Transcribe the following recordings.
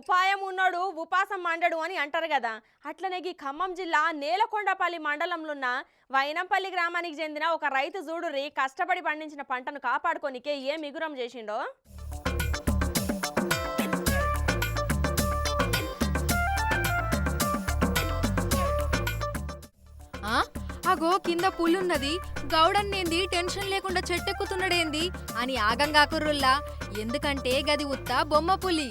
ఉపాయం ఉన్నోడు ఉపాసం మండడు అని అంటారు కదా. అట్లనే ఈ ఖమ్మం జిల్లా నేలకొండపల్లి మండలంలో ఉన్న వైనంపల్లి గ్రామానికి చెందిన ఒక రైతు చూడుర్రి కష్టపడి పండించిన పంటను కాపాడుకోనికే ఏం మిగురం చేసిండో. అగో కింద పులున్నది, గౌడన్నేంది టెన్షన్ లేకుండా చెట్టెక్కుతున్నాడేంది అని ఆగంగా కుర్రుల్లా. ఎందుకంటే గది ఉత్త బొమ్మ పులి.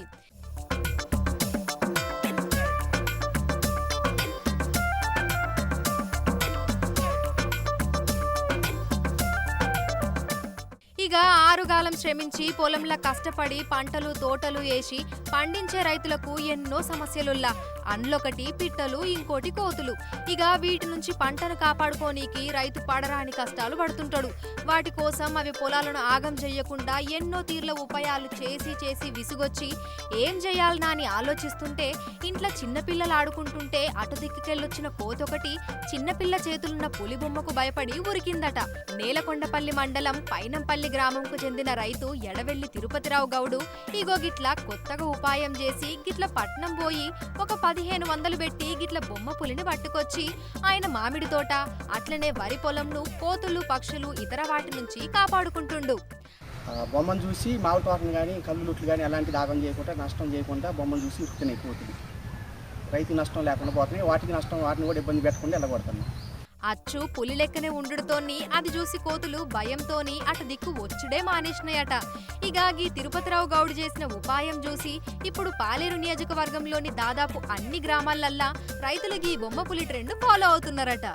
ఇక ఆరుగాలం శ్రమించి పొలంలో కష్టపడి పంటలు తోటలు వేసి పండించే రైతులకు ఎన్నో సమస్యలుల్లా. అందులోకటి పిట్టలు, ఇంకోటి కోతులు. ఇక వీటి నుంచి పంటను కాపాడుకోనీకి రైతు పడరాని కష్టాలు పడుతుంటాడు. వాటి కోసం అవి పొలాలను ఆగం చెయ్యకుండా ఎన్నో తీర్ల ఉపాయాలు చేసి చేసి విసుగొచ్చి ఏం చెయ్యాలనా అని ఆలోచిస్తుంటే ఇంట్లో చిన్నపిల్లలు ఆడుకుంటుంటే అటు దిక్కుకెళ్ళొచ్చిన కోతొకటి చిన్నపిల్ల చేతులున్న పులి బొమ్మకు భయపడి ఉరికిందట. నేలకొండపల్లి మండలం పైనంపల్లి గ్రామంకు చెందిన రైతు ఎడవెల్లి తిరుపతిరావు గౌడు ఇగో గిట్ల కొత్తగా ఉపాయం చేసి గిట్ల పట్నం పోయి ఒక 1500 పెట్టి గిట్ల బొమ్మ పులిని పట్టుకొచ్చి ఆయన మామిడి తోట అట్లనే వరి పొలంను కోతులు పక్షులు ఇతర వాటి నుంచి కాపాడుకుంటుండు. బొమ్మను చూసి మామిడి తోటను కానీ కల్లుట్లు కానీ ఎలాంటి దాగం చేయకుండా నష్టం చేయకుండా బొమ్మను చూసి ఇరుకుతున్నాయి కోతులు. రైతు నష్టం లేకుండా పోతున్నాయి, వాటికి నష్టం వాటిని కూడా ఇబ్బంది పెట్టకుండా వెళ్ళగొడుతున్నాయి. అచ్చు పులి లెక్కనే ఉండుతోని అది చూసి కోతులు భయంతోని అటు దిక్కు వచ్చుడే మానేసినాయట. ఇక ఈ తిరుపతిరావు గౌడ్ చేసిన ఉపాయం చూసి ఇప్పుడు పాలేరు నియోజకవర్గంలోని దాదాపు అన్ని గ్రామాలల్లా రైతులకి ఈ బొమ్మ పులి ట్రెండ్ ఫాలో అవుతున్నారట.